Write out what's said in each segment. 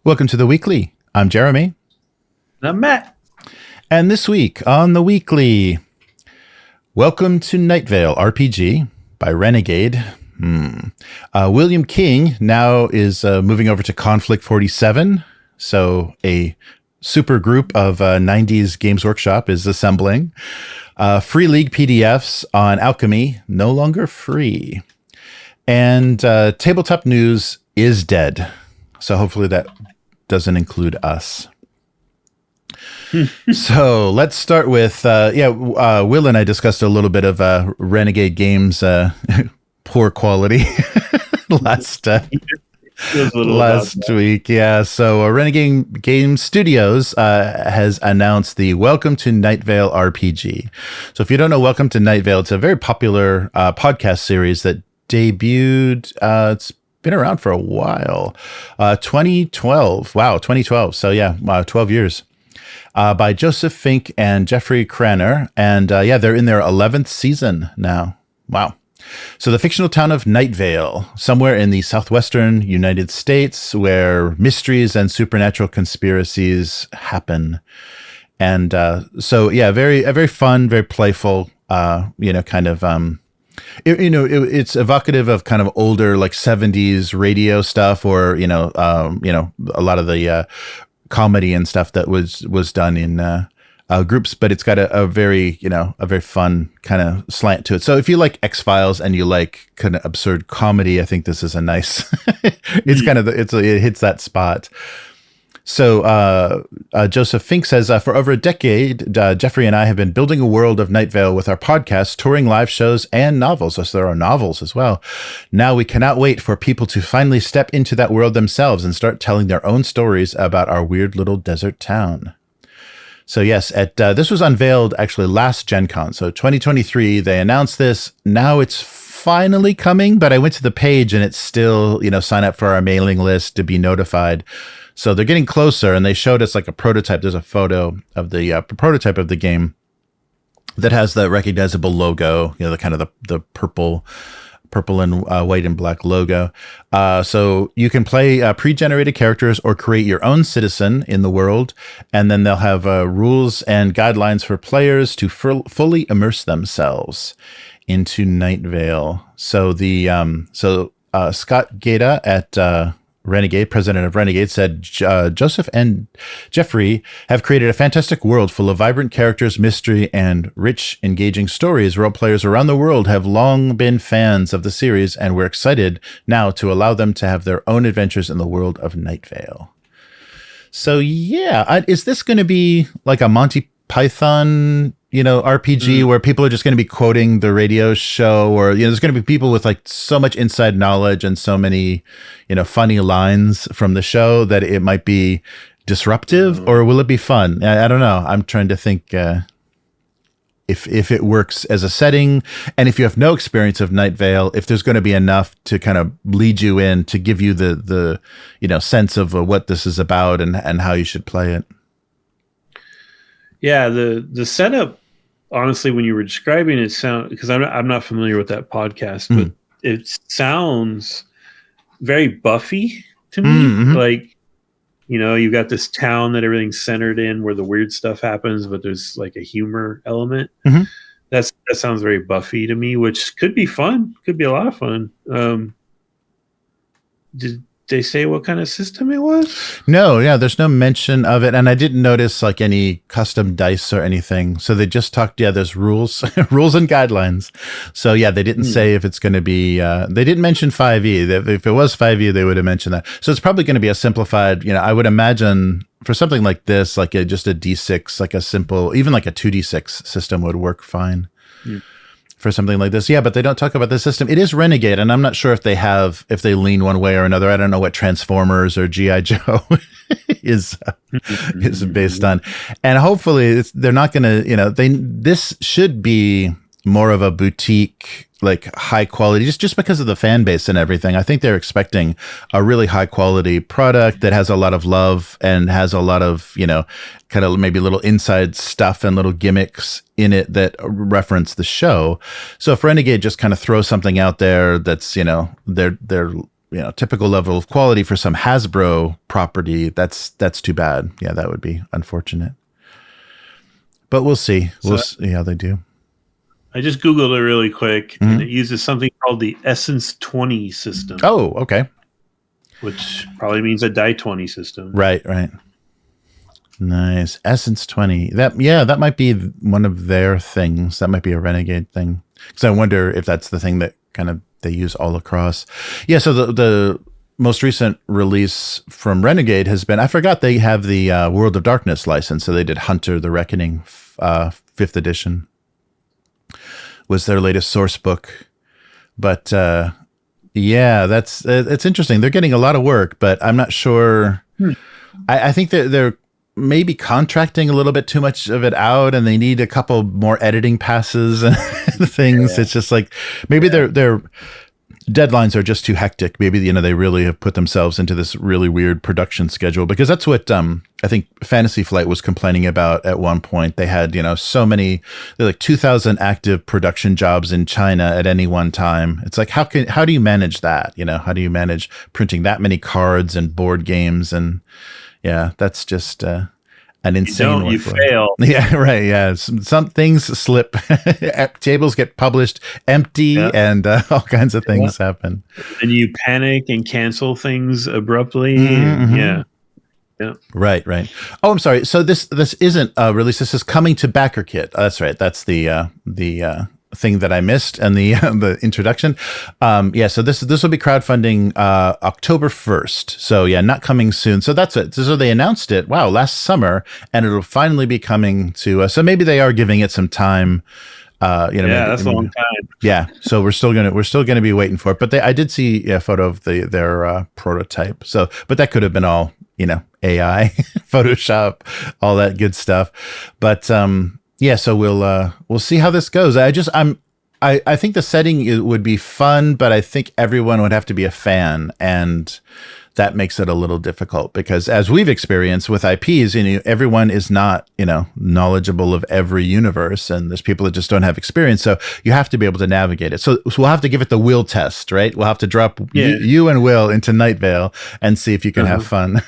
Welcome to the Weekly. I'm Jeremy. And I'm Matt. And this week on the Weekly, welcome to Night Vale RPG by Renegade. William King now is moving over to Konflikt 47. So a super group of 90s Games Workshop is assembling. Free League PDFs on Alchemy, no longer free. And Tabletop News is dead. So hopefully that doesn't include us. So let's start with, Will and I discussed a little bit of Renegade Games poor quality last week. Yeah, so Renegade Game Studios has announced the Welcome to Night Vale RPG. So if you don't know Welcome to Night Vale, it's a very popular podcast series that debuted, it's been around for a while, 2012. Wow, 2012. So yeah, 12 years. By Joseph Fink and Jeffrey Cranner. And they're in their 11th season now. Wow. So the fictional town of Night Vale, somewhere in the southwestern United States, where mysteries and supernatural conspiracies happen. And a very fun, very playful, it's evocative of kind of older, like 70s radio stuff, or a lot of the comedy and stuff that was done in groups, but it's got a very fun kind of slant to it. So if you like X-Files and you like kind of absurd comedy, I think this is a nice. It hits that spot. So Joseph Fink says, for over a decade, Jeffrey and I have been building a world of Night Vale with our podcasts, touring live shows, and novels. So there are novels as well. Now we cannot wait for people to finally step into that world themselves and start telling their own stories about our weird little desert town. So yes, this was unveiled actually last Gen Con. So 2023, they announced this. Now it's finally coming, but I went to the page and it's still, sign up for our mailing list to be notified. So they're getting closer, and they showed us like a prototype. There's a photo of the prototype of the game that has the recognizable logo, the kind of the purple and white and black logo. So you can play pre-generated characters or create your own citizen in the world, and then they'll have rules and guidelines for players to fully immerse themselves into Night Vale. So Scott Gata at Renegade, president of Renegade, said Joseph and Jeffrey have created a fantastic world full of vibrant characters, mystery, and rich, engaging stories. Role players around the world have long been fans of the series, and we're excited now to allow them to have their own adventures in the world of Night Vale. So yeah, is this going to be like a Monty Python RPG where people are just going to be quoting the radio show, or there's going to be people with like so much inside knowledge and so many funny lines from the show that it might be disruptive, or will it be fun? I don't know. I'm trying to think if it works as a setting, and if you have no experience of Night Vale, if there's going to be enough to kind of lead you in to give you the sense of what this is about and how you should play it. Yeah, the setup, honestly, when you were describing it, because I'm not familiar with that podcast, but it sounds very Buffy to me. Mm-hmm. Like, you've got this town that everything's centered in, where the weird stuff happens, but there's like a humor element. Mm-hmm. That sounds very Buffy to me, which could be fun. Could be a lot of fun. Did they say what kind of system it was? No, yeah, there's no mention of it, and I didn't notice like any custom dice or anything. So they just talked. Yeah, there's rules, rules and guidelines. So yeah, they didn't say if it's going to be. They didn't mention 5e. If it was 5e, they would have mentioned that. So it's probably going to be a simplified. I would imagine for something like this, like just a D6, like a simple, even like a 2D6 system would work fine. For something like this. Yeah, but they don't talk about the system. It is Renegade, and I'm not sure if they lean one way or another. I don't know what Transformers or G.I. Joe is based on. And hopefully they're not going to, this should be more of a boutique, like high quality, just because of the fan base and everything. I think they're expecting a really high quality product that has a lot of love and has a lot of, kind of maybe little inside stuff and little gimmicks in it that reference the show. So if Renegade just kind of throws something out there that's, they're typical level of quality for some Hasbro property, that's too bad. Yeah, that would be unfortunate. But we'll see. We'll see how they do. I just Googled it really quick, and it uses something called the Essence 20 system. Oh, okay. Which probably means a die 20 system. Right. Nice. Essence 20. That might be one of their things. That might be a Renegade thing. Because I wonder if that's the thing that kind of they use all across. Yeah, so the most recent release from Renegade has been, I forgot they have the World of Darkness license. So they did Hunter the Reckoning 5th edition. Was their latest source book. But it's interesting. They're getting a lot of work, but I'm not sure. I think they're maybe contracting a little bit too much of it out, and they need a couple more editing passes and things. It's just like maybe their deadlines are just too hectic. Maybe they really have put themselves into this really weird production schedule, because that's what I think Fantasy Flight was complaining about at one point. They had so many, like 2,000 active production jobs in China at any one time. It's like how do you manage that? How do you manage printing that many cards and board games? And yeah, that's just an insane. You fail. Yeah, right. Yeah, some things slip. Tables get published empty, and all kinds of things happen. And you panic and cancel things abruptly. Yeah. Right. Oh, I'm sorry. So this isn't released. This is coming to BackerKit. That's right. That's the thing that I missed and the introduction. So this will be crowdfunding October 1st. So yeah, not coming soon. So that's it. So they announced it, last summer, and it'll finally be coming to so maybe they are giving it some time. That's a long time. Yeah, so we're still gonna be waiting for it. But I did see a photo of their prototype. So, but that could have been all AI, Photoshop, all that good stuff. But so we'll see how this goes. I think the setting would be fun, but I think everyone would have to be a fan, and that makes it a little difficult, because as we've experienced with IPs, everyone is not knowledgeable of every universe, and there's people that just don't have experience. So you have to be able to navigate it. So we'll have to give it the Will test, right? We'll have to drop you and Will into Nightvale and see if you can have fun.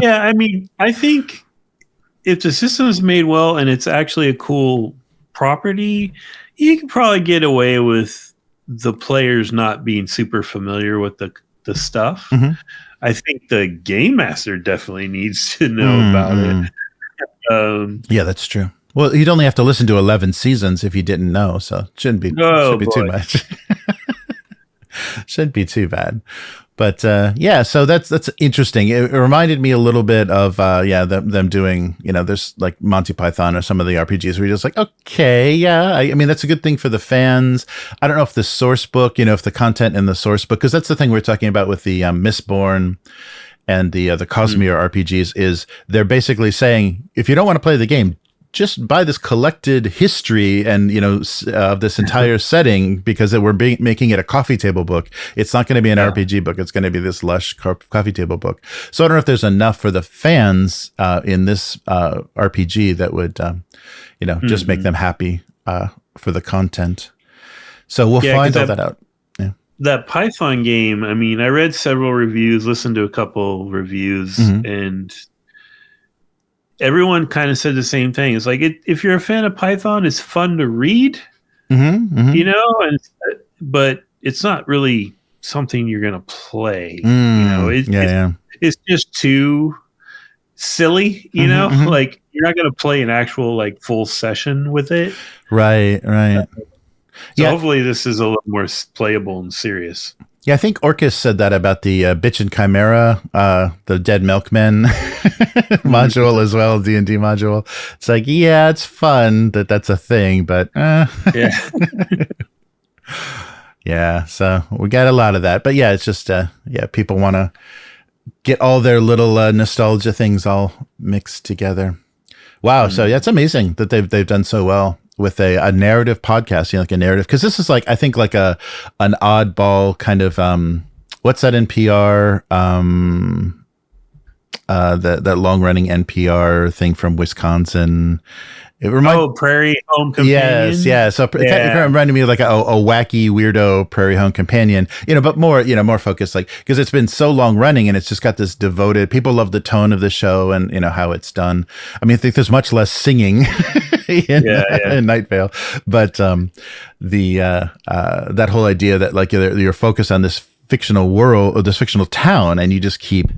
Yeah, I mean, I think if the system is made well and it's actually a cool property, you can probably get away with the players not being super familiar with the stuff. I think the game master definitely needs to know about it. Yeah, that's true. Well, you'd only have to listen to 11 seasons if you didn't know, so it shouldn't be too much. Shouldn't be too bad. But so that's interesting. It reminded me a little bit of them doing, there's like Monty Python or some of the RPGs where you're just like, okay, yeah. I mean, that's a good thing for the fans. I don't know if the source book, if the content in the source book, because that's the thing we're talking about with the Mistborn and the Cosmere RPGs, is they're basically saying, if you don't want to play the game, just buy this collected history and of this entire setting, because we're making it a coffee table book. It's not going to be an RPG book. It's going to be this lush coffee table book. So I don't know if there's enough for the fans in this RPG that would just make them happy for the content. So we'll find all that out. Yeah. That Python game, I mean, I read several reviews, listened to a couple reviews, and everyone kind of said the same thing. It's like, if you're a fan of Python, it's fun to read, but it's not really something you're going to play. It's just too silly, like you're not going to play an actual like full session with it. Right. So hopefully this is a little more playable and serious. Yeah, I think Orcus said that about the Bitch and Chimera, the Dead Milkmen module as well, D&D module. It's like, yeah, it's fun that's a thing, but yeah, so we got a lot of that. But yeah, it's just, people want to get all their little nostalgia things all mixed together. Wow, so yeah, it's amazing that they've done so well with a narrative podcast, like a narrative, because this is like, I think like an oddball kind of what's that in PR? that long running NPR thing from Wisconsin. It Prairie Home Companion. Yes, yeah. So it kind of reminded me of like a wacky weirdo Prairie Home Companion, but more focused, like, because it's been so long running and it's just got this devoted. People love the tone of the show and how it's done. I mean, I think there's much less singing in Night Vale, but that whole idea that like you're focused on this fictional world or this fictional town, and you just keep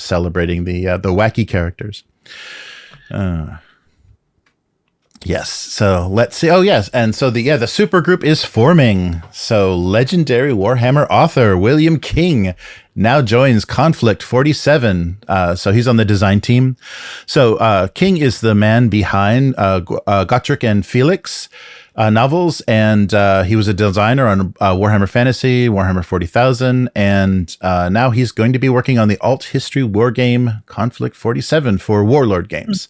celebrating the wacky characters. Yes. So let's see. Oh, yes. And so the super group is forming. So legendary Warhammer author William King now joins Konflikt 47. So he's on the design team. So King is the man behind Gotrek and Felix novels, and he was a designer on Warhammer Fantasy, Warhammer 40,000, and now he's going to be working on the alt history wargame Konflikt 47 for Warlord Games.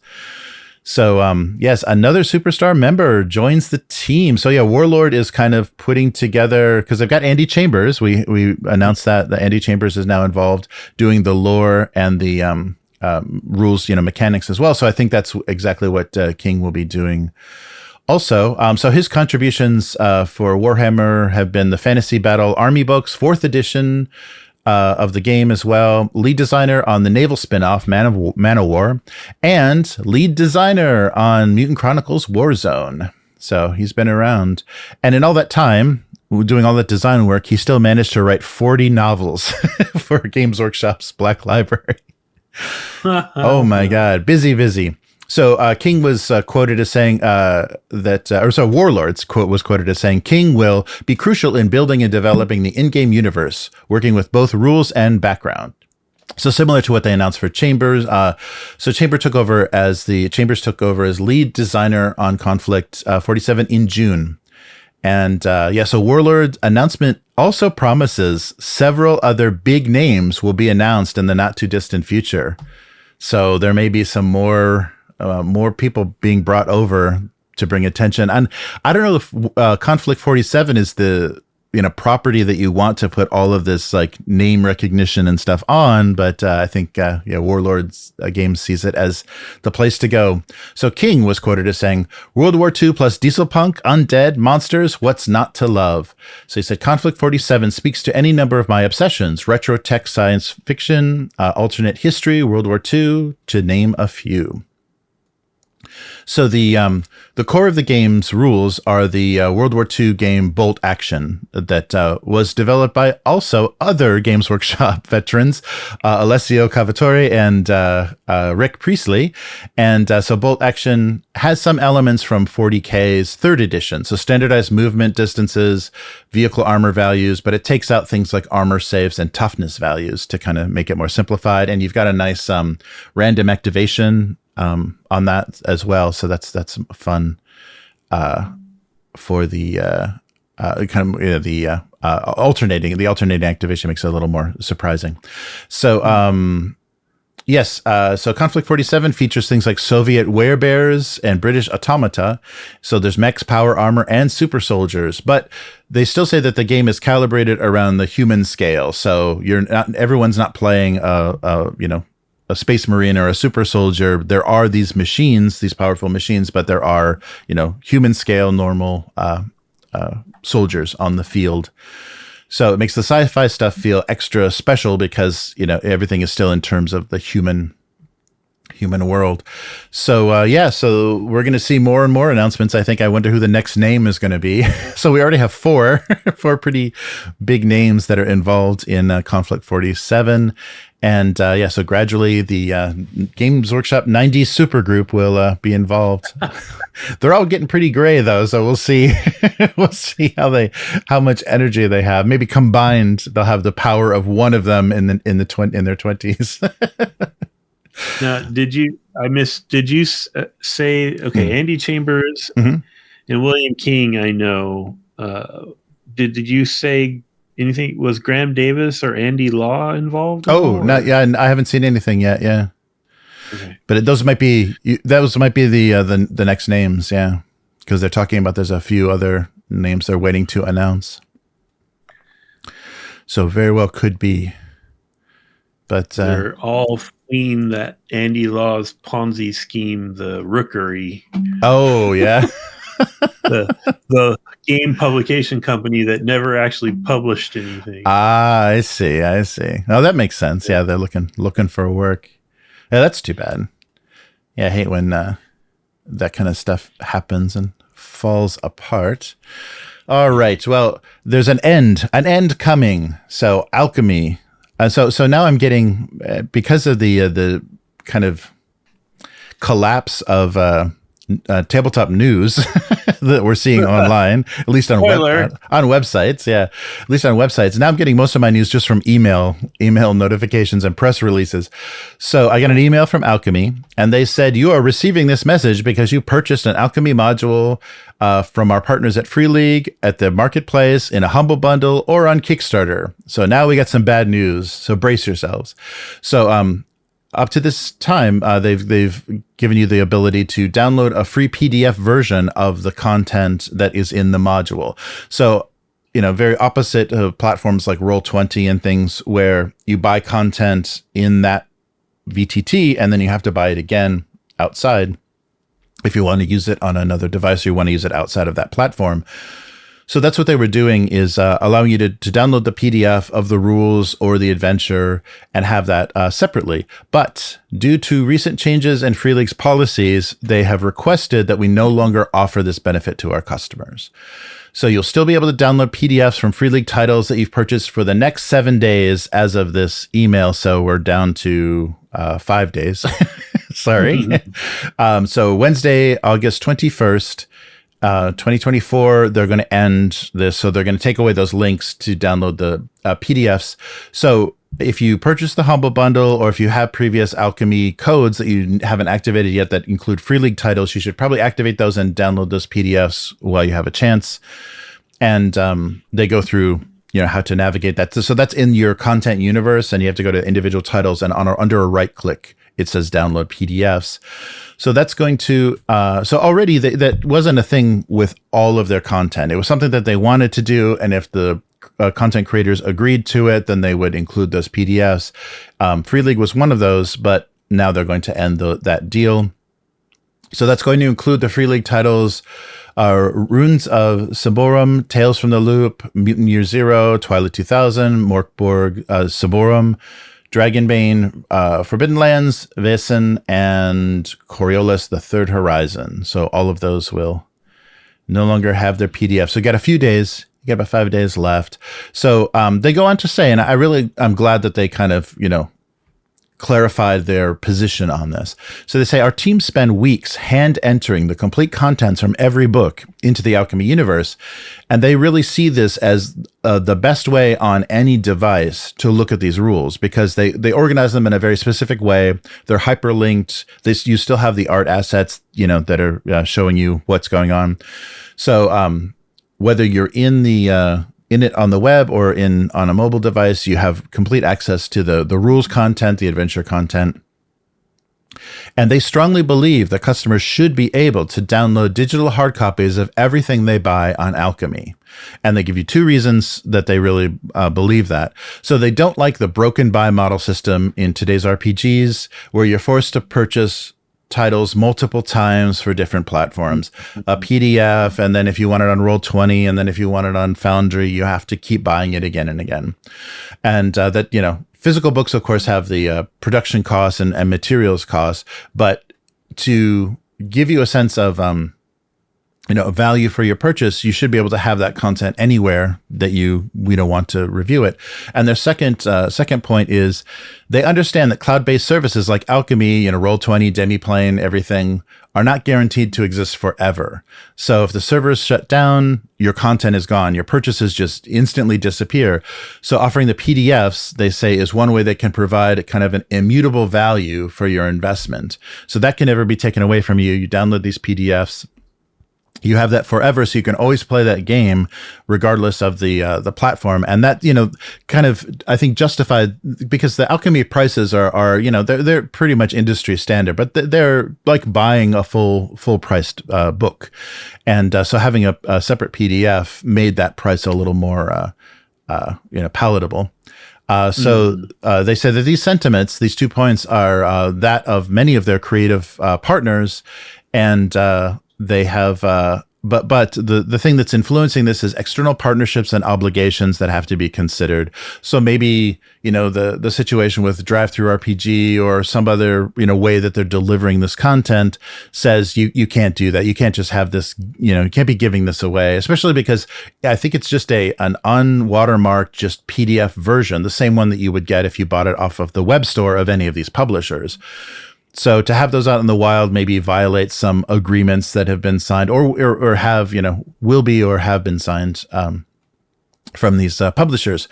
So, yes, another superstar member joins the team. So, yeah, Warlord is kind of putting together, because they've got Andy Chambers. We announced that Andy Chambers is now involved doing the lore and the rules, mechanics as well. So I think that's exactly what King will be doing. Also, so his contributions for Warhammer have been the Fantasy Battle Army books, 4th edition of the game as well, lead designer on the naval spinoff Man of War, and lead designer on Mutant Chronicles Warzone. So he's been around. And in all that time, doing all that design work, he still managed to write 40 novels for Games Workshop's Black Library. Oh my God. Busy. So King was quoted as saying Warlord's quote was quoted as saying, King will be crucial in building and developing the in-game universe, working with both rules and background. So similar to what they announced for Chambers. So Chambers took over as lead designer on Konflikt 47 in June. And so Warlord's announcement also promises several other big names will be announced in the not too distant future. So there may be some more people being brought over to bring attention. And I don't know if Konflikt 47 is the property that you want to put all of this like name recognition and stuff on, but I think Warlord Games sees it as the place to go. So King was quoted as saying, World War II plus dieselpunk, undead, monsters, what's not to love? So he said, Konflikt 47 speaks to any number of my obsessions: retro tech, science fiction, alternate history, World War II, to name a few. So the core of the game's rules are the World War II game Bolt Action that was developed by also other Games Workshop veterans, Alessio Cavatore and Rick Priestley. And so Bolt Action has some elements from 40K's 3rd edition, so standardized movement distances, vehicle armor values, but it takes out things like armor saves and toughness values to kind of make it more simplified. And you've got a nice random activation on that as well, so that's fun for the alternating activation makes it a little more surprising. So so Konflikt 47 features things like Soviet werebears and British automata. So there's mechs, power armor, and super soldiers, but they still say that the game is calibrated around the human scale. So everyone's not playing a space marine or a super soldier. There are these machines, these powerful machines, but there are, human scale, normal soldiers on the field. So it makes the sci-fi stuff feel extra special because, everything is still in terms of the human world. So, so we're going to see more and more announcements. I think I wonder who the next name is going to be. So we already have four pretty big names that are involved in Konflikt 47. And so gradually the Games Workshop 90s supergroup will be involved. They're all getting pretty gray though, so we'll see. We'll see how much energy they have. Maybe combined, they'll have the power of one of them in their 20s. Now, did you say Andy Chambers and William King? I know. Did you say anything? Was Graham Davis or Andy Law involved? Not yet. I haven't seen anything yet. Yeah, okay. But those might be the next names. Yeah, because they're talking about there's a few other names they're waiting to announce. So very well could be. But they're all fleeing that Andy Law's Ponzi scheme, the Rookery. Oh yeah. the game publication company that never actually published anything. I see. Oh, that makes sense. Yeah, they're looking for work. Yeah, that's too bad. Yeah, I hate when that kind of stuff happens and falls apart. All right. Well, there's an end coming. So Alchemy. So now I'm getting, because of the kind of collapse of tabletop news that we're seeing online, at least on websites. Yeah, at least on websites. Now I'm getting most of my news just from email notifications and press releases. So I got an email from Alchemy, and they said, you are receiving this message because you purchased an Alchemy module from our partners at Free League, at the marketplace, in a humble bundle, or on Kickstarter. So now we got some bad news. So brace yourselves. So up to this time, they've given you the ability to download a free PDF version of the content that is in the module. So, very opposite of platforms like Roll20 and things where you buy content in that VTT and then you have to buy it again outside if you want to use it on another device or you want to use it outside of that platform. So that's what they were doing, is allowing you to download the PDF of the rules or the adventure and have that separately. But due to recent changes in Free League's policies, they have requested that we no longer offer this benefit to our customers. So you'll still be able to download PDFs from Free League titles that you've purchased for the next 7 days as of this email. So we're down to 5 days. Sorry. So Wednesday, August 21st, 2024, they're going to end this. So they're going to take away those links to download the PDFs. So if you purchase the Humble Bundle, or if you have previous Alchemy codes that you haven't activated yet that include Free League titles, you should probably activate those and download those PDFs while you have a chance. And they go through, how to navigate that. So that's in your content universe, and you have to go to individual titles, and under a right click, it says download PDFs. So that's going to, so already that wasn't a thing with all of their content. It was something that they wanted to do. And if the content creators agreed to it, then they would include those PDFs. Free League was one of those, but now they're going to end that deal. So that's going to include the Free League titles, Runes of Saborum, Tales from the Loop, Mutant Year Zero, Twilight 2000, Morkborg, Saborum, Dragonbane, Forbidden Lands, Vesen, and Coriolis, the Third Horizon. So all of those will no longer have their PDF. So you got a few days. You got about 5 days left. So they go on to say, and I'm glad that they kind of, clarified their position on this. So they say, our team spend weeks hand entering the complete contents from every book into the Alchemy universe. And they really see this as the best way on any device to look at these rules, because they organize them in a very specific way. They're hyperlinked. You still have the art assets, that are showing you what's going on. So whether you're in it on the web or on a mobile device, you have complete access to the rules content, the adventure content. And they strongly believe that customers should be able to download digital hard copies of everything they buy on Alchemy. And they give you 2 reasons that they really believe that. So they don't like the broken buy model system in today's RPGs, where you're forced to purchase titles multiple times for different platforms, a PDF, and then if you want it on Roll20, and then if you want it on Foundry, you have to keep buying it again and again. And physical books, of course, have the production costs and materials costs, but to give you a sense of value for your purchase, you should be able to have that content anywhere that we don't want to review it. And their second point is they understand that cloud-based services like Alchemy, Roll20, Demiplane, everything are not guaranteed to exist forever. So if the servers shut down, your content is gone. Your purchases just instantly disappear. So offering the PDFs, they say, is one way they can provide kind of an immutable value for your investment. So that can never be taken away from you. You download these PDFs. You have that forever, so you can always play that game regardless of the platform. And that, kind of, I think, justified, because the Alchemy prices are they're pretty much industry standard, but they're like buying a full priced book. And so having a separate PDF made that price a little more palatable. They say that these sentiments, these 2 points, are that of many of their creative partners, and they have. But the thing that's influencing this is external partnerships and obligations that have to be considered. So maybe, the situation with Drive-Thru RPG or some other, way that they're delivering this content says you can't do that. You can't just have this, you can't be giving this away, especially because I think it's just an unwatermarked, just PDF version, the same one that you would get if you bought it off of the web store of any of these publishers. So to have those out in the wild maybe violates some agreements that have been signed or have, will be or have been signed from these publishers.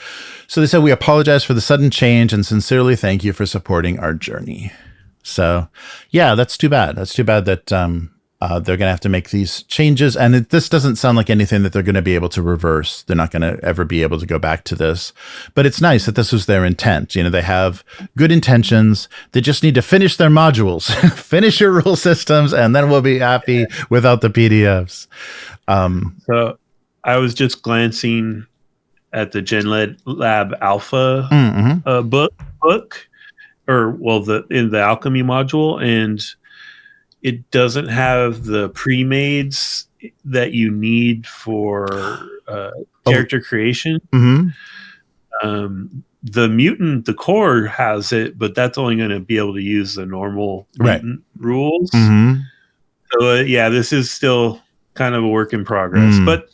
So they said, we apologize for the sudden change and sincerely thank you for supporting our journey. So, yeah, that's too bad. That's too bad that they're going to have to make these changes. And this doesn't sound like anything that they're going to be able to reverse. They're not going to ever be able to go back to this. But it's nice that this was their intent. They have good intentions. They just need to finish their modules, finish your rule systems, and then we'll be happy without the PDFs. So I was just glancing at the GenLab Alpha book, in the Alchemy module, and it doesn't have the pre-mades that you need for character creation. The mutant, the core has it, but that's only going to be able to use the normal mutant rules. So this is still kind of a work in progress, but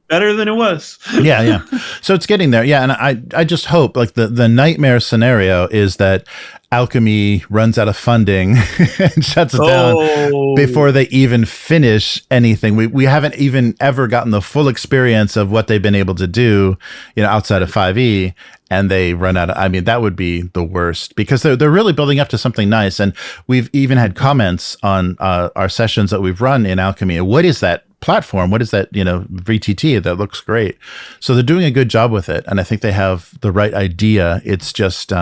better than it was. Yeah. So it's getting there. Yeah. And I just hope, like, the nightmare scenario is that Alchemy runs out of funding and shuts it down before they even finish anything. We haven't even ever gotten the full experience of what they've been able to do, outside of 5e, and they run out of, I mean, that would be the worst, because they're really building up to something nice. And we've even had comments on our sessions that we've run in Alchemy. What is that platform? What is that, VTT? That looks great. So they're doing a good job with it. And I think they have the right idea. It's just,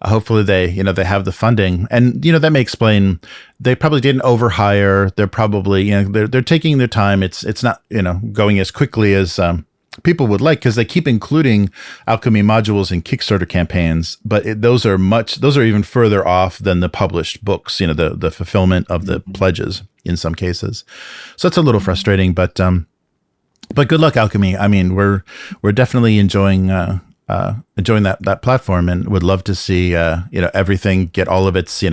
hopefully they have the funding, and, that may explain, they probably didn't overhire. They're probably, they're taking their time. It's not, going as quickly as, people would like, because they keep including Alchemy modules in Kickstarter campaigns, but those are even further off than the published books, the fulfillment of the pledges in some cases. So it's a little frustrating, but good luck, Alchemy. I mean, we're definitely enjoying that platform, and would love to see everything get all of its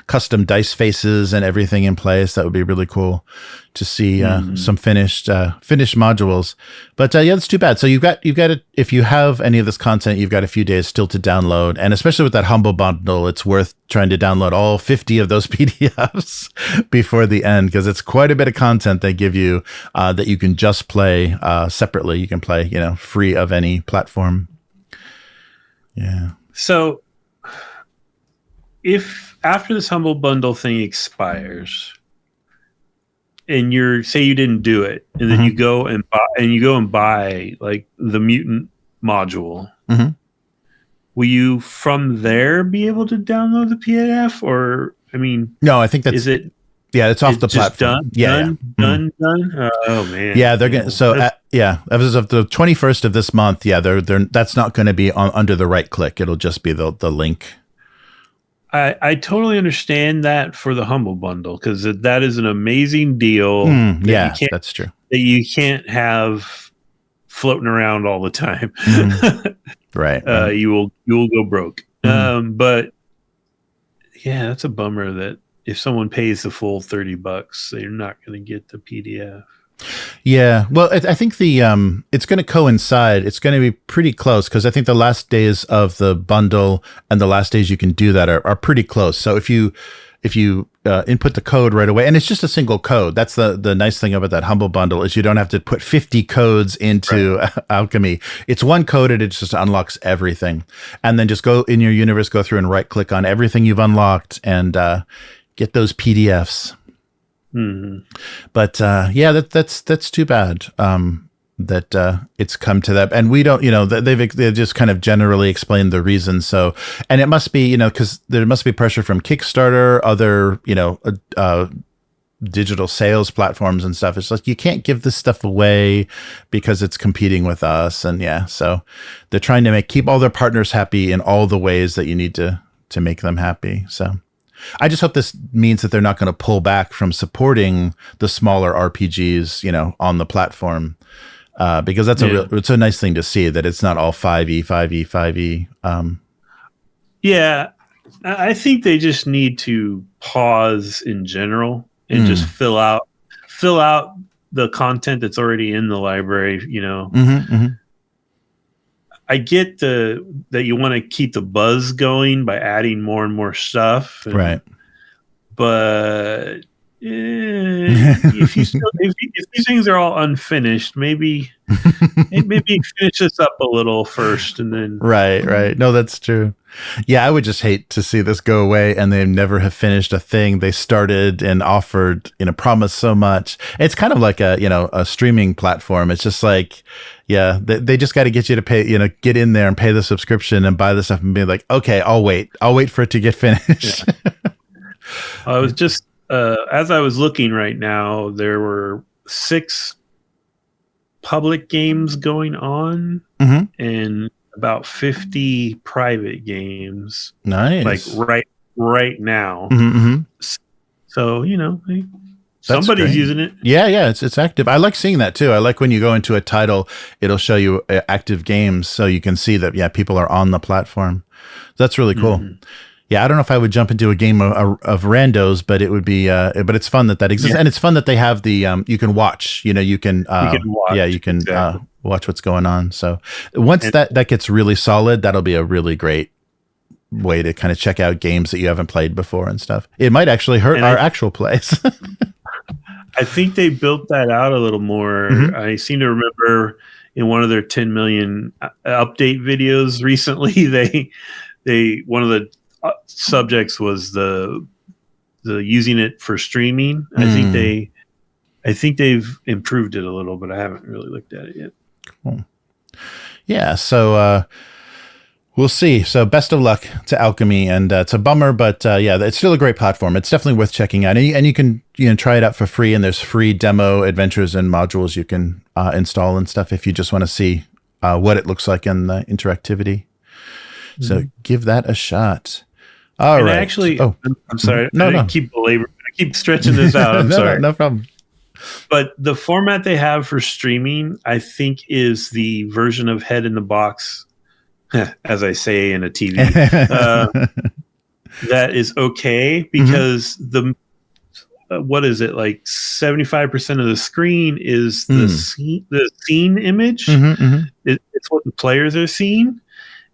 custom dice faces and everything in place. That would be really cool to see some finished modules. But that's too bad. So you've got it. If you have any of this content, you've got a few days still to download, and especially with that Humble Bundle, it's worth trying to download all 50 of those PDFs before the end, because it's quite a bit of content they give you that you can just play separately. You can play free of any platform. Yeah. So if after this Humble Bundle thing expires, and say you didn't do it, and then you go and buy like the mutant module, will you from there be able to download the PDF? Or, I mean, no, I think is it? Yeah, it's off the platform. Done. Oh man. Yeah, they're going. So as of the 21st of this month, they're that's not going to be under the right click. It'll just be the link. I totally understand that for the Humble Bundle, because that is an amazing deal. That's true. That you can't have floating around all the time. Right. You will go broke. But yeah, that's a bummer that if someone pays the full $30, they're not going to get the PDF. Yeah, well, I think it's going to coincide. It's going to be pretty close, because I think the last days of the bundle and the last days you can do that are pretty close. So if you input the code right away, and it's just a single code. That's the nice thing about that Humble Bundle, is you don't have to put 50 codes into Alchemy. It's one code, and it just unlocks everything. And then just go in your universe, go through and right click on everything you've unlocked, and get those PDFs. But that's too bad that it's come to that, and we don't, they've just kind of generally explained the reasons. So, and it must be, because there must be pressure from Kickstarter, other digital sales platforms and stuff. It's like, you can't give this stuff away because it's competing with us. And yeah, so they're trying to keep all their partners happy in all the ways that you need to make them happy. So I just hope this means that they're not going to pull back from supporting the smaller RPGs, on the platform. Because that's it's a nice thing to see, that it's not all 5e, 5e, 5e. Yeah, I think they just need to pause in general and just fill out the content that's already in the library. I get that you want to keep the buzz going by adding more and more stuff, right? But if these things are all unfinished, maybe finish this up a little first, and then right. No, that's true. Yeah, I would just hate to see this go away and they never have finished a thing they started and offered, promised so much. It's kind of like a streaming platform. It's just like, yeah, they just got to get you to pay, get in there and pay the subscription and buy the stuff and be like, okay, I'll wait for it to get finished. Yeah. I was just, as I was looking right now, there were 6 public games going on, and about 50 private games. Nice. Like right now. So, somebody's using it. Yeah, it's active. I like seeing that too. I like when you go into a title, it'll show you active games, so you can see that people are on the platform. That's really cool. Yeah, I don't know if I would jump into a game of randos, but it would be. But it's fun that exists, and it's fun that they have the. You can watch. You can. Watch. Yeah, you can Exactly. Watch what's going on. So once that gets really solid, that'll be a really great way to kind of check out games that you haven't played before and stuff. It might actually hurt our actual plays. I think they built that out a little more. I seem to remember in one of their 10 million update videos recently, they one of the subjects was the using it for streaming. I think they've improved it a little, but I haven't really looked at it yet. Cool. Yeah, so we'll see. So best of luck to Alchemy, and it's a bummer, but it's still a great platform. It's definitely worth checking out, and you can try it out for free. And there's free demo adventures and modules you can install and stuff if you just want to see what it looks like in the interactivity. So give that a shot. All right. Actually, I'm sorry. No. I keep stretching this out. I'm sorry. No problem. But the format they have for streaming, I think, is the version of Head in the Box, as I say in a TV. That is okay, because what is it, like 75% of the screen is the scene image. It's what the players are seeing,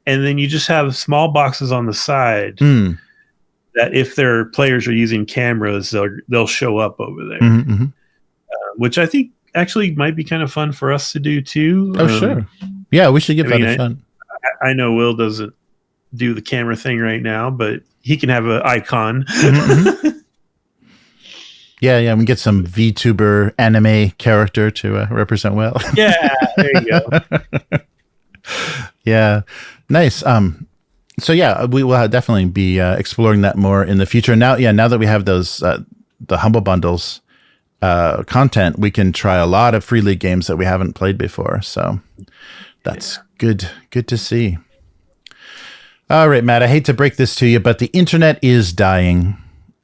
and then you just have small boxes on the side that, if their players are using cameras, they'll show up over there. Which I think actually might be kind of fun for us to do too. Oh, sure. Yeah, we should give that a shot. I know Will doesn't do the camera thing right now, but he can have an icon. Yeah, we get some VTuber anime character to represent Will. Yeah, there you go. Yeah, nice. So yeah, we will definitely be exploring that more in the future. Now that we have those the Humble Bundles content, we can try a lot of Free League games that we haven't played before. So that's good to see. All right, Matt, I hate to break this to you, but the internet is dying.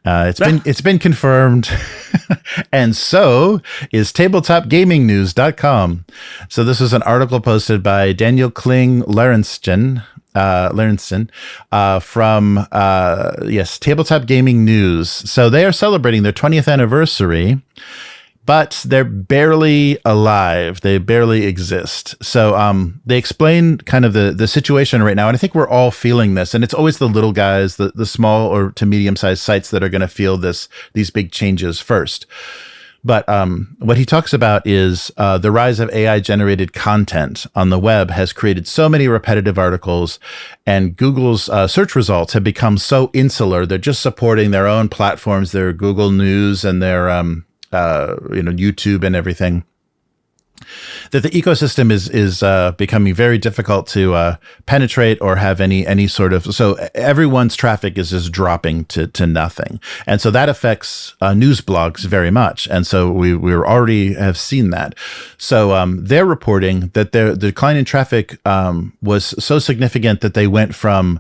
It's been confirmed, and so is tabletopgamingnews.com. So this is an article posted by Daniel Kling Lawrenson from Tabletop Gaming News. So they are celebrating their 20th anniversary, but they're barely alive. They barely exist. So they explain kind of the situation right now, and I think we're all feeling this. And it's always the little guys, the small or to medium-sized sites that are going to feel these big changes first. But what he talks about is the rise of AI-generated content on the web has created so many repetitive articles, and Google's search results have become so insular. They're just supporting their own platforms, their Google News and their YouTube and everything. that the ecosystem is becoming very difficult to penetrate or have any sort of, so everyone's traffic is just dropping to nothing, and so that affects news blogs very much, and so we already have seen that. So they're reporting that the decline in traffic was so significant that they went from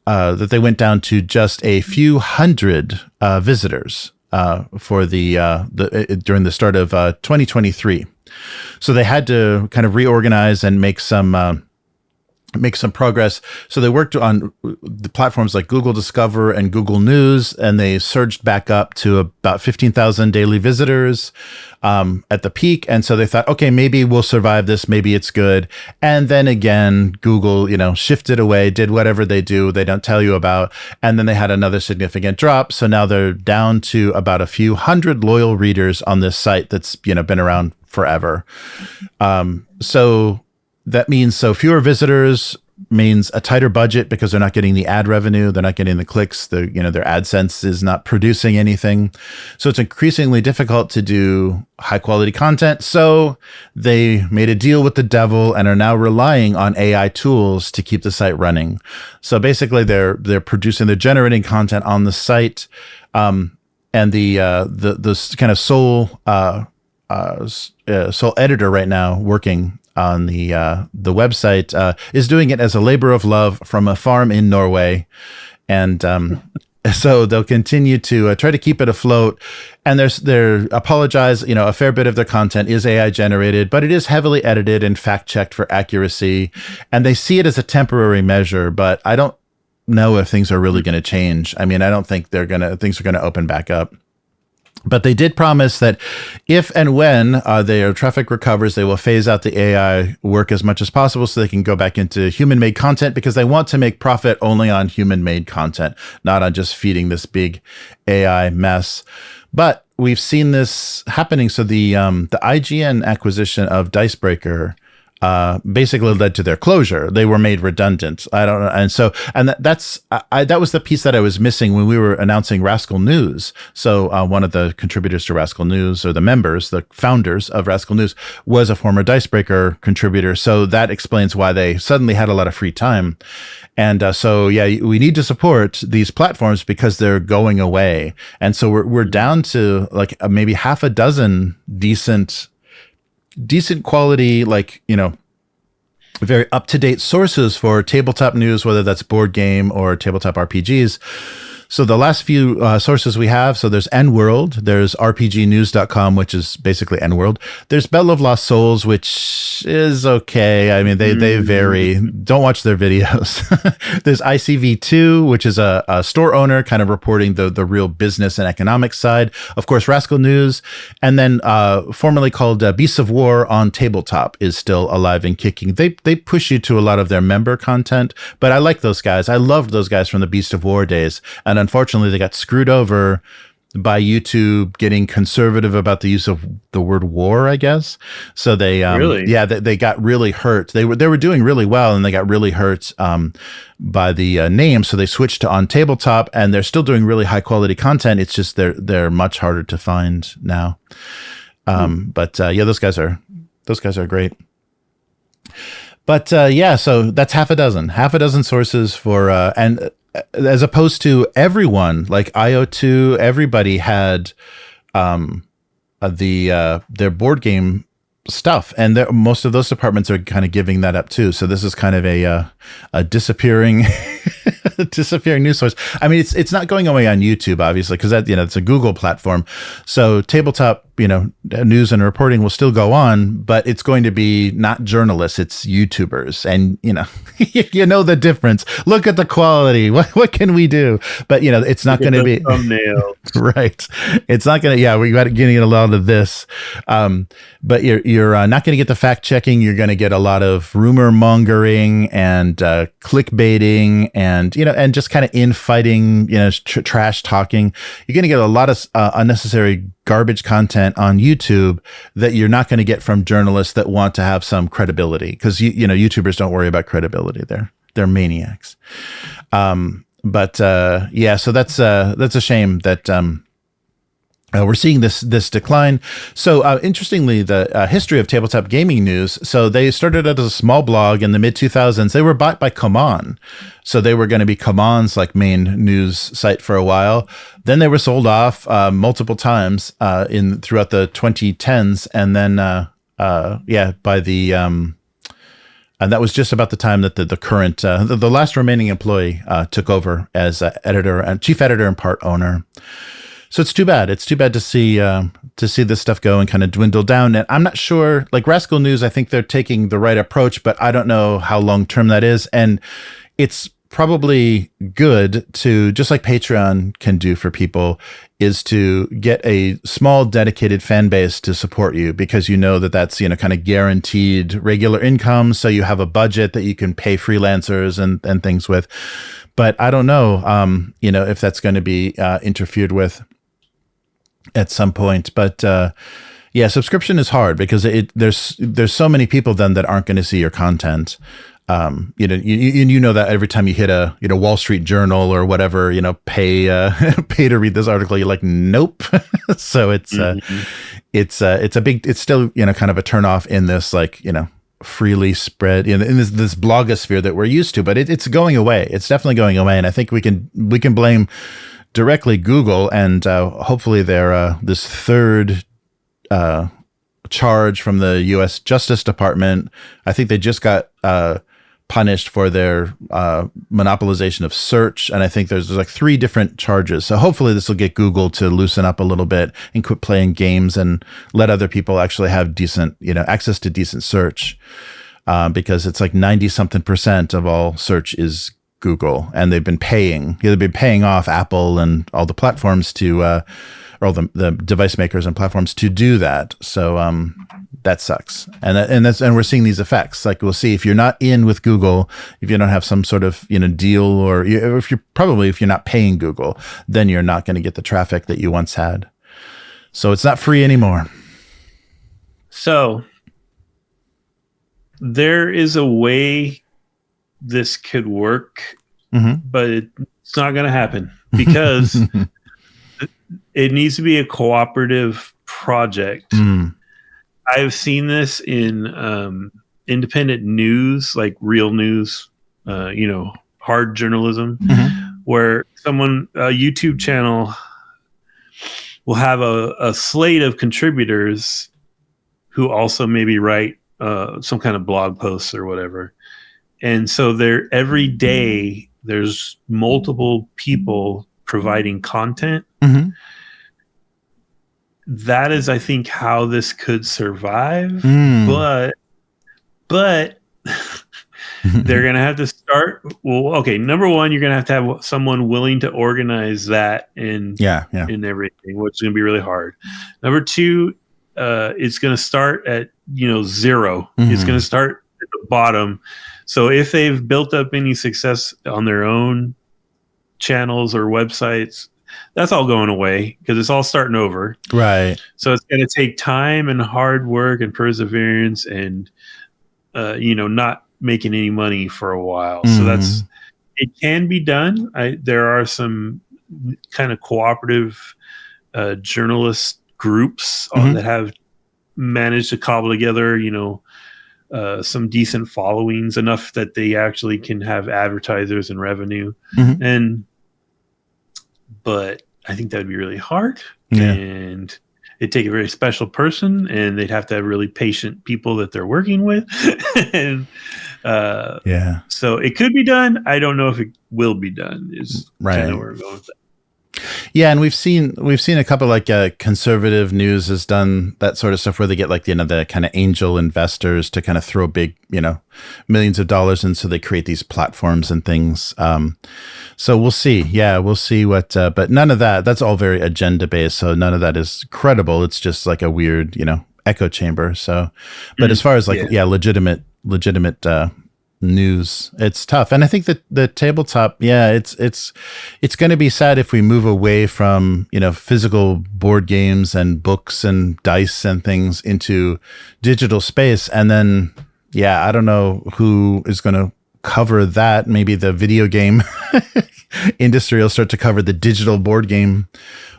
down to just a few hundred visitors for the during the start of 2023. So they had to kind of reorganize and make some progress. So they worked on the platforms like Google Discover and Google News, and they surged back up to about 15,000 daily visitors at the peak. And so they thought, okay, maybe we'll survive this. Maybe it's good. And then again, Google, shifted away, did whatever they do, they don't tell you about. And then they had another significant drop. So now they're down to about a few hundred loyal readers on this site that's, been around forever. So that means fewer visitors means a tighter budget because they're not getting the ad revenue, they're not getting the clicks, their AdSense is not producing anything. So it's increasingly difficult to do high quality content. So they made a deal with the devil and are now relying on AI tools to keep the site running. So basically they're generating content on the site, and the kind of sole editor right now working on the website is doing it as a labor of love from a farm in Norway, and so they'll continue to try to keep it afloat. And they're apologize. A fair bit of their content is AI generated, but it is heavily edited and fact checked for accuracy. And they see it as a temporary measure, but I don't know if things are really going to change. I mean, I don't think things are going to open back up. But they did promise that if and when their traffic recovers, they will phase out the AI work as much as possible so they can go back into human-made content, because they want to make profit only on human-made content, not on just feeding this big AI mess. But we've seen this happening. So the IGN acquisition of Dicebreaker basically led to their closure. They were made redundant. I don't know. And that was the piece that I was missing when we were announcing Rascal News. So one of the contributors to Rascal News, or the founders of Rascal News, was a former Dicebreaker contributor. So that explains why they suddenly had a lot of free time. And we need to support these platforms because they're going away. And so we're down to like maybe half a dozen decent quality, very up-to-date sources for tabletop news, whether that's board game or tabletop RPGs. So the last few sources we have, so there's N-World, there's RPGnews.com, which is basically N-World. There's Battle of Lost Souls, which is okay. I mean, they vary. Don't watch their videos. There's ICV2, which is a store owner kind of reporting the real business and economic side. Of course, Rascal News. And then formerly called Beasts of War on Tabletop is still alive and kicking. They push you to a lot of their member content, but I like those guys. I loved those guys from the Beast of War days. And unfortunately, they got screwed over by YouTube getting conservative about the use of the word war, I guess. So they, they got really hurt. They were doing really well, and they got really hurt by the name. So they switched to On Tabletop, and they're still doing really high quality content. It's just they're much harder to find now. But those guys are great. But so that's half a dozen sources for and. As opposed to everyone, like IO2, everybody had their board game stuff, and most of those departments are kind of giving that up too. So this is kind of a disappearing disappearing news source. I mean, it's not going away on YouTube, obviously, because that it's a Google platform. So tabletop news and reporting will still go on, but it's going to be not journalists, it's YouTubers, and you know the difference. Look at the quality. What can we do? But it's not going to be thumbnails, right? It's not going to. Yeah, we got to get a lot of this, but you're not going to get the fact checking. You're going to get a lot of rumor mongering and clickbaiting, and and just kind of infighting, trash talking. You're going to get a lot of unnecessary garbage content on YouTube that you're not going to get from journalists that want to have some credibility, because YouTubers don't worry about credibility. They're maniacs. So that's a shame that we're seeing this decline. So interestingly, the history of tabletop gaming news. So they started out as a small blog in the mid 2000s. They were bought by Common, so they were going to be Common's like main news site for a while. Then they were sold off multiple times throughout the 2010s, and then by the and that was just about the time that the current the last remaining employee took over as editor and chief editor and part owner. So it's too bad. It's too bad to see this stuff go and kind of dwindle down. And I'm not sure, like Rascal News, I think they're taking the right approach, but I don't know how long term that is. And it's probably good to, just like Patreon can do for people, is to get a small dedicated fan base to support you, because you know that that's, you know, kind of guaranteed regular income. So you have a budget that you can pay freelancers and things with. But I don't know, you know, if that's going to be interfered with at some point. But yeah, subscription is hard because there's so many people then that aren't going to see your content. You know, you know that every time you hit a Wall Street Journal or whatever, you know, pay to read this article, you're like, nope. So it's still, you know, kind of a turnoff in this, like, you know, freely spread in this blogosphere that we're used to. But it's going away. It's definitely going away, and I think we can blame directly Google and hopefully their this third charge from the U.S. Justice Department. I think they just got punished for their monopolization of search, and I think there's like 3 different charges. So hopefully this will get Google to loosen up a little bit and quit playing games and let other people actually have decent, you know, access to decent search, because it's like 90-something% of all search is Google, and they've been paying off Apple and all the platforms to or all the device makers and platforms to do that. So that sucks, and we're seeing these effects. Like, we'll see if you're not in with Google, if you don't have some sort of, you know, deal, or if you're not paying Google, then you're not going to get the traffic that you once had. So it's not free anymore. So there is a way this could work, but it's not going to happen because it needs to be a cooperative project. I've seen this in independent news, like real news, you know, hard journalism, where a YouTube channel will have a slate of contributors who also maybe write some kind of blog posts or whatever. And so every day there's multiple people providing content. That is, I think, how this could survive. But they're going to have to start. Well, okay. Number one, you're going to have someone willing to organize that and everything, which is going to be really hard. Number two, it's going to start at, you know, 0. It's going to start at the bottom. So if they've built up any success on their own channels or websites, that's all going away because it's all starting over. Right. So it's going to take time and hard work and perseverance and, you know, not making any money for a while. So it can be done. There are some kind of cooperative journalist groups that have managed to cobble together, you know, some decent followings, enough that they actually can have advertisers and revenue. But I think that would be really hard, and it'd take a very special person, and they'd have to have really patient people that they're working with. And so it could be done. I don't know if it will be done. Is kind of where we're going with that. Yeah, and we've seen a couple, like conservative news has done that sort of stuff where they get, like, you know, the kind of angel investors to kind of throw big, you know, millions of dollars in, so they create these platforms and things. So we'll see. Yeah, we'll see what. But none of that's all very agenda based. So none of that is credible. It's just like a weird, you know, echo chamber. So, but as far as like legitimate news, it's tough. And I think that the tabletop, it's going to be sad if we move away from, you know, physical board games and books and dice and things into digital space. And then I don't know who is going to cover that. Maybe the video game industry will start to cover the digital board game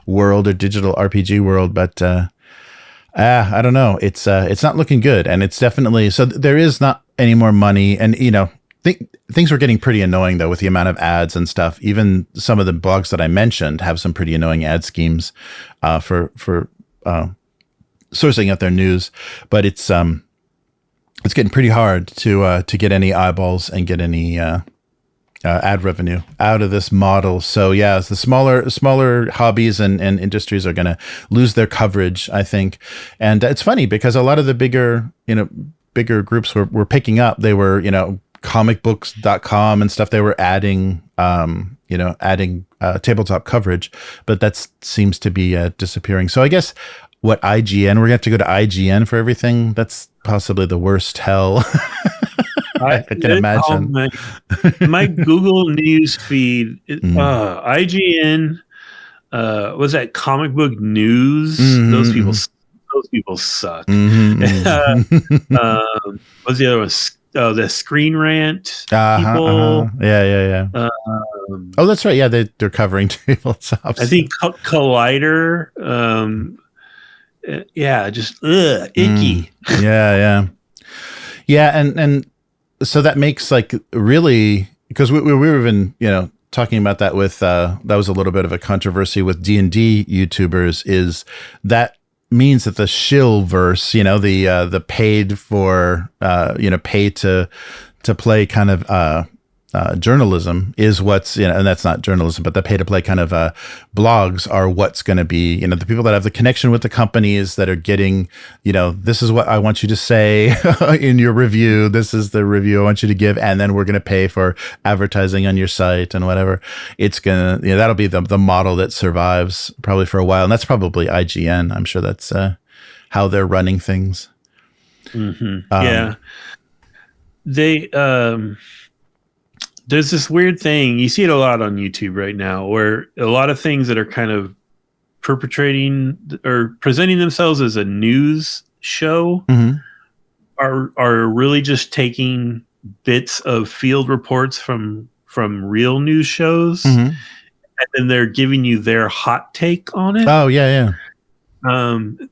world or digital RPG world. But I don't know. It's not looking good, and it's definitely so. There is not any more money, and things were getting pretty annoying though with the amount of ads and stuff. Even some of the blogs that I mentioned have some pretty annoying ad schemes for sourcing out their news, but it's getting pretty hard to get any eyeballs and get any ad revenue out of this model. So yeah, the smaller hobbies and industries are going to lose their coverage, I think. And it's funny because a lot of the bigger groups were picking up. They were, comicbooks.com and stuff. They were adding tabletop coverage, but that seems to be disappearing. So I guess IGN, we're going to have to go to IGN for everything. That's possibly the worst hell. I can imagine. My Google News feed, IGN, was that Comic Book News? Mm-hmm. Those people suck. Mm-hmm. What's the other one? The Screen Rant people. Yeah. That's right. Yeah, they're covering tabletops. I think Collider. Just icky. Yeah, and so that makes really, because we were even talking about that with that was a little bit of a controversy with D&D YouTubers, is that means that the shill verse, the paid for pay to play kind of journalism is what's, and that's not journalism, but the pay to play kind of blogs are what's going to be, the people that have the connection with the companies that are getting, this is what I want you to say in your review. This is the review I want you to give. And then we're going to pay for advertising on your site and whatever. It's going to, that'll be the model that survives probably for a while. And that's probably IGN. I'm sure that's how they're running things. Mm-hmm. Yeah. They, there's this weird thing. You see it a lot on YouTube right now, where a lot of things that are kind of perpetrating or presenting themselves as a news show are really just taking bits of field reports from real news shows, and then they're giving you their hot take on it. Oh yeah. And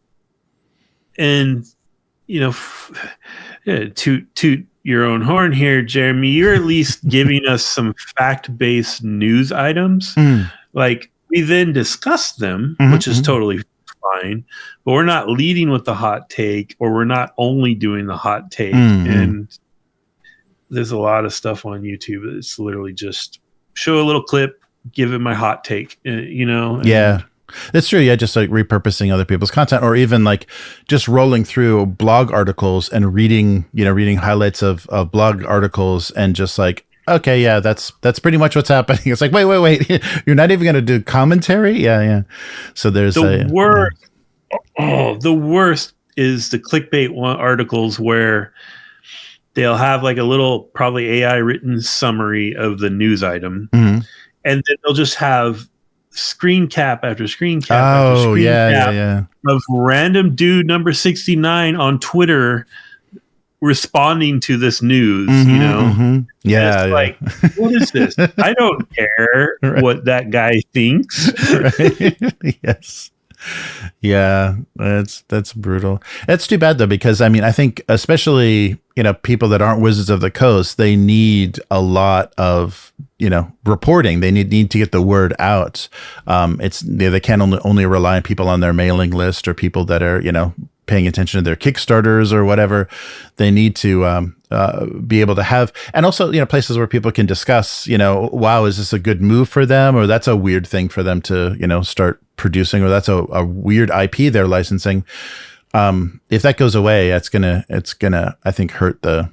to your own horn here, Jeremy, you're at least giving us some fact-based news items. Like, we then discuss them, which is totally fine, but we're not leading with the hot take, or we're not only doing the hot take. And there's a lot of stuff on YouTube that's literally just show a little clip, give it my hot take, Yeah. That's true. Yeah, just repurposing other people's content, or even just rolling through blog articles and reading highlights of blog articles, and just okay, yeah, that's pretty much what's happening. It's wait, you're not even going to do commentary? Yeah. So there's the worst. The worst is the clickbait articles where they'll have a little probably AI written summary of the news item, and then they'll just have screen cap after screen cap after screen cap of random dude number 69 on Twitter responding to this news. What is this? I don't care what that guy thinks. Yes. Yeah, that's brutal. That's too bad though, because I think especially people that aren't Wizards of the Coast, they need a lot of reporting. They need to get the word out. They can't only rely on people on their mailing list or people that are paying attention to their Kickstarters or whatever. They need to be able to have, and also places where people can discuss wow, is this a good move for them, or that's a weird thing for them to start producing, or that's a weird IP they're licensing. If that goes away, it's gonna I think hurt the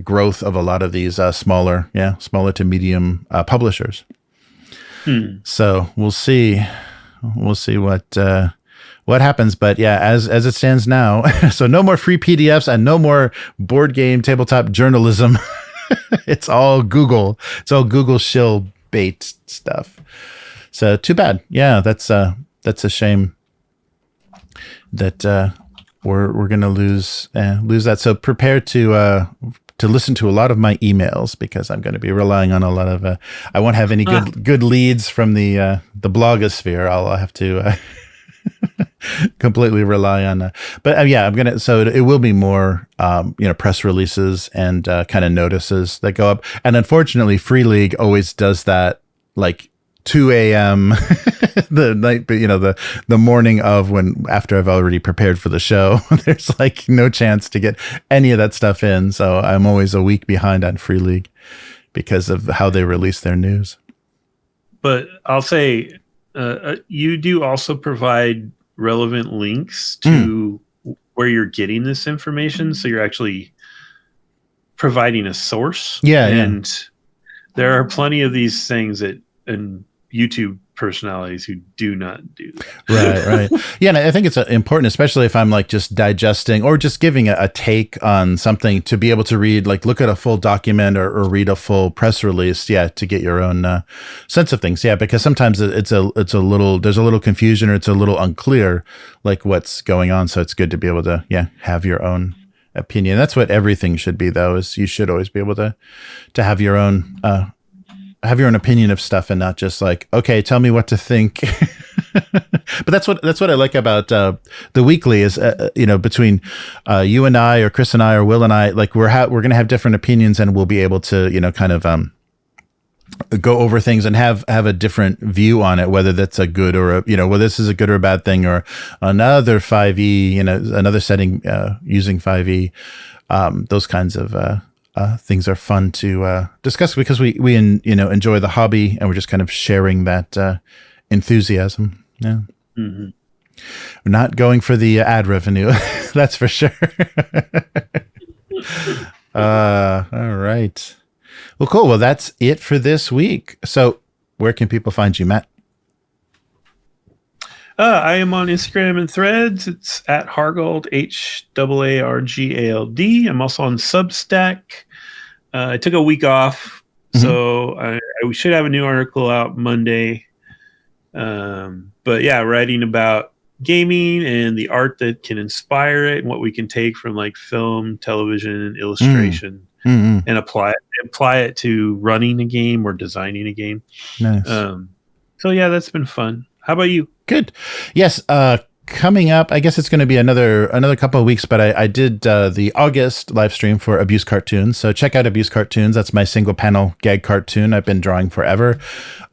growth of a lot of these smaller to medium publishers. So we'll see what happens. But yeah, as it stands now, so no more free PDFs and no more board game tabletop journalism. It's all Google. It's all Google shill bait stuff. So too bad. Yeah, that's a shame that we're gonna lose that. So prepare to to listen to a lot of my emails, because I'm going to be relying on a lot of. I won't have any good leads from the blogosphere. I'll have to completely rely on. But yeah, I'm gonna. So it will be more, press releases and kind of notices that go up. And unfortunately, Free League always does that, like 2 a.m. the night, the morning of, after I've already prepared for the show. There's like no chance to get any of that stuff in. So I'm always a week behind on Free League because of how they release their news. But I'll say, you do also provide relevant links to where you're getting this information. So you're actually providing a source. Yeah. And there are plenty of these things and YouTube personalities who do not do that. Right. Yeah, and I think it's important, especially if I'm like just digesting or just giving a take on something, to be able to read, like look at a full document or read a full press release. Yeah, to get your own sense of things. Yeah, because sometimes there's a little confusion, or it's a little unclear, like what's going on. So it's good to be able to have your own opinion. That's what everything should be, though. Is you should always be able to have your own. Have your own opinion of stuff, and not just like, okay, tell me what to think. But that's what I like about the weekly is, between you and I, or Chris and I, or Will and I, like we're going to have different opinions, and we'll be able to, kind of go over things and have a different view on it, whether that's a good or whether this is a good or a bad thing, or another 5e, another setting using 5e, those kinds of things are fun to discuss, because we enjoy the hobby, and we're just kind of sharing that enthusiasm. Yeah, we're not going for the ad revenue, that's for sure. All right. Well, cool. Well, that's it for this week. So, where can people find you, Matt? I am on Instagram and Threads. It's at Hargold, HAARGALD. I'm also on Substack. I took a week off, so I should have a new article out Monday. But yeah, writing about gaming and the art that can inspire it, and what we can take from like film, television, illustration, and apply it to running a game or designing a game. Nice. So yeah, that's been fun. How about you? Good. Yes. Coming up, I guess it's going to be another couple of weeks, but I did the August live stream for Abuse Cartoons. So check out Abuse Cartoons. That's my single panel gag cartoon I've been drawing forever.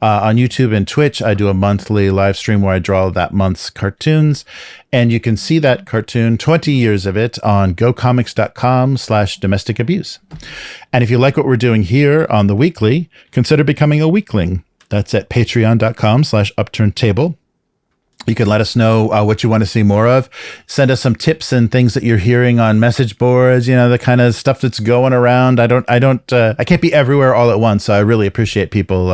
On YouTube and Twitch, I do a monthly live stream where I draw that month's cartoons. And you can see that cartoon, 20 years of it, on gocomics.com/domestic abuse. And if you like what we're doing here on the weekly, consider becoming a weekling. That's at patreon.com/upturntable. You can let us know what you want to see more of. Send us some tips and things that you're hearing on message boards, the kind of stuff that's going around. I can't be everywhere all at once. So I really appreciate people,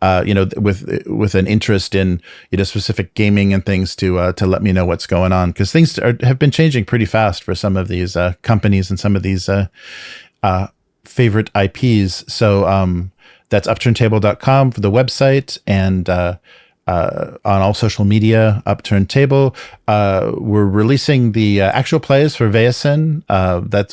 with an interest in, specific gaming and things to let me know what's going on. Because things have been changing pretty fast for some of these companies and some of these favorite IPs. So that's upturntable.com for the website, and on all social media, Upturned Table. We're releasing the actual plays for Vaesen.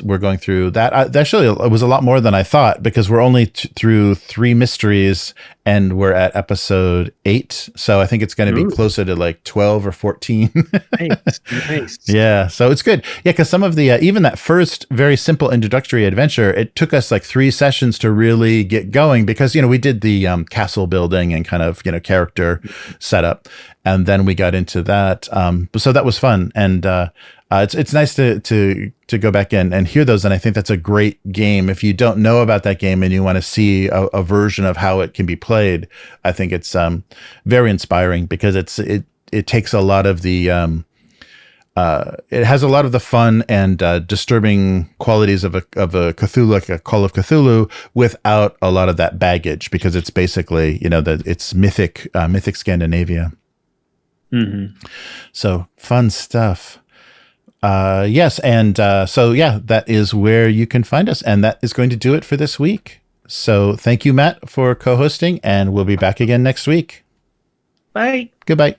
We're going through that. Actually, it was a lot more than I thought, because we're only through 3 mysteries, and we're at episode 8. So I think it's going to be closer to like 12 or 14. Nice. Yeah, so it's good. Yeah, because some of the even that first very simple introductory adventure, it took us like 3 sessions to really get going, because we did the castle building and kind of character setup, and then we got into that. So that was fun, and it's nice to go back in and hear those. And I think that's a great game. If you don't know about that game and you want to see a version of how it can be played, I think it's very inspiring, because it takes a lot of the it has a lot of the fun and disturbing qualities of a Cthulhu, like a Call of Cthulhu, without a lot of that baggage, because it's basically it's mythic Scandinavia. So fun stuff. Yes, and so yeah, that is where you can find us, and that is going to do it for this week. So thank you, Matt, for co-hosting, and we'll be back again next week. Bye. Goodbye.